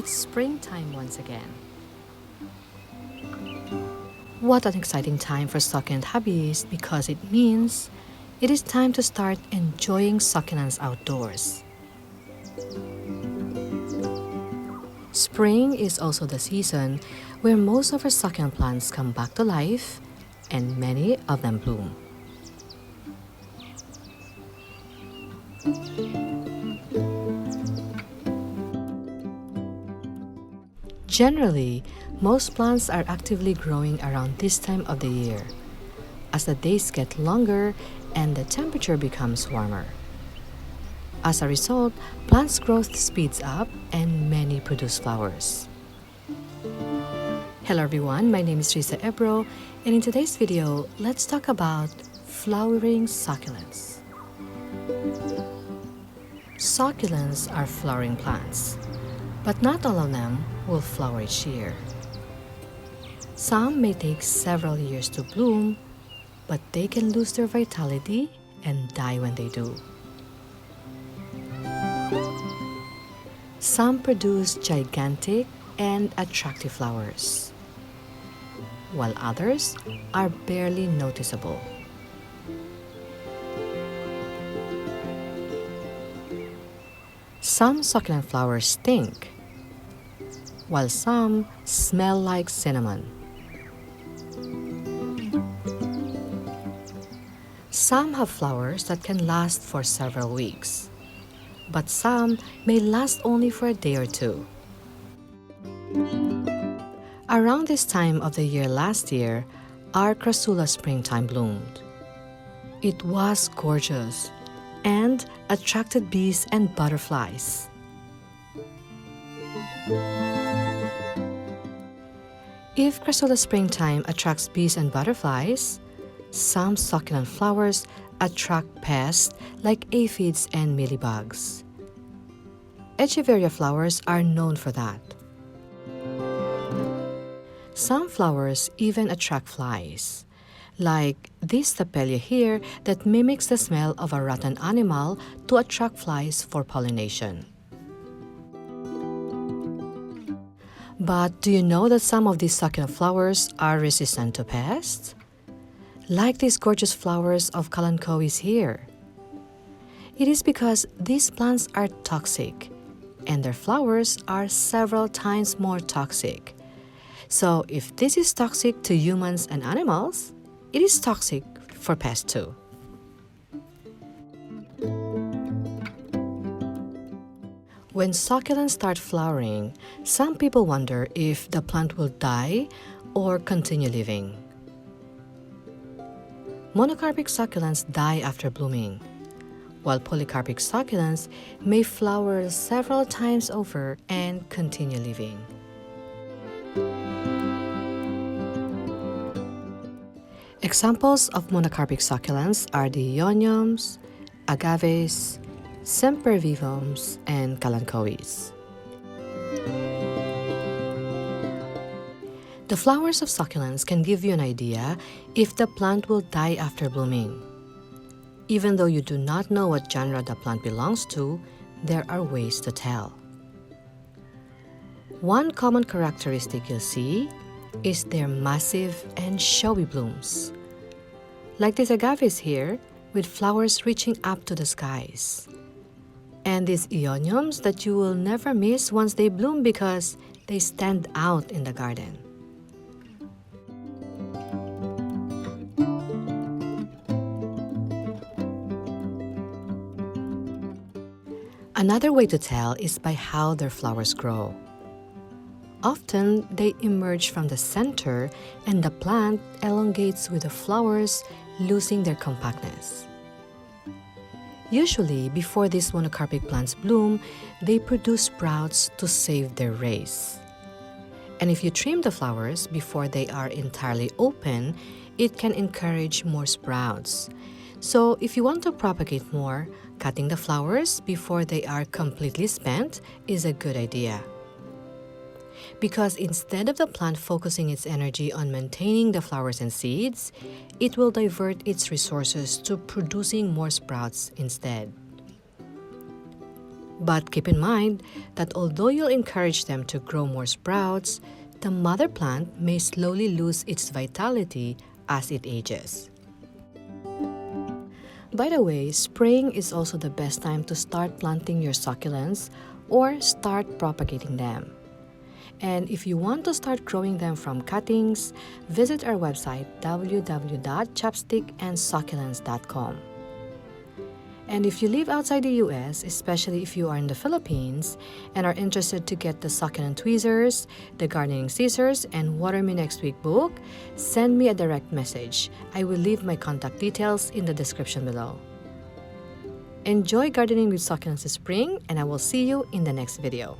it's springtime once again. What an exciting time for succulent hobbies because it means it is time to start enjoying succulents outdoors. Spring is also the season where most of our succulent plants come back to life and many of them bloom. Generally, most plants are actively growing around this time of the year, as the days get longer and the temperature becomes warmer. As a result, plants' growth speeds up and many produce flowers. Hello everyone, my name is Risa Ebro, and in today's video, let's talk about flowering succulents. Succulents are flowering plants, but not all of them will flower each year. Some may take several years to bloom, but they can lose their vitality and die when they do. Some produce gigantic and attractive flowers, while others are barely noticeable. Some succulent flowers stink, while some smell like cinnamon. Some have flowers that can last for several weeks, but some may last only for a day or two. Around this time of the year last year, our CRASSULA springtime bloomed. It was gorgeous and attracted bees and butterflies. If CRASSULA springtime attracts bees and butterflies, some succulent flowers attract pests like aphids and mealybugs. ECHEVERIA flowers are known for that. Some flowers even attract flies, like this Plea here that mimics the smell of a rotten animal to attract flies for pollination. But do you know that some of these succulent flowers are resistant to pests? Like these gorgeous flowers of KALANCHOE here. It is because these plants are toxic, and their flowers are several times more toxic. So if this is toxic to humans and animals, it is toxic for pests too. When succulents start flowering, some people wonder if the plant will die or continue living. Monocarpic succulents die after blooming, while polycarpic succulents may flower several times over and continue living. Examples of monocarpic succulents are the eoniums, agaves, sempervivums, and kalanchoes. The flowers of succulents can give you an idea if the plant will die after blooming. Even though you do not know what genre the plant belongs to, there are ways to tell. One common characteristic you'll see is their massive and showy blooms, like these agaves here with flowers reaching up to the skies, and these eoniums that you will never miss once they bloom because they stand out in the garden. Another way to tell is by how their flowers grow. Often, they emerge from the center and the plant elongates with the flowers losing their compactness. Usually, before these monocarpic plants bloom, they produce sprouts to save their rays. And if you trim the flowers before they are entirely open, it can encourage more sprouts. So if you want to propagate more, cutting the flowers before they are completely spent is a good idea. Because instead of the plant focusing its energy on maintaining the flowers and seeds, it will divert its resources to producing more sprouts instead. But keep in mind that although you'll encourage them to grow more sprouts, the mother plant may slowly lose its vitality as it ages. By the way, spring is also the best time to start planting your succulents or start propagating them. And if you want to start growing them from cuttings, visit our website www.chopstickandsucculents.com. And if you live outside the US, especially if you are in the Philippines and are interested to get the succulent tweezers, the gardening scissors, and Water Me Next Week book, send me a direct message. I will leave my contact details in the description below. Enjoy gardening with succulents this spring, and I will see you in the next video.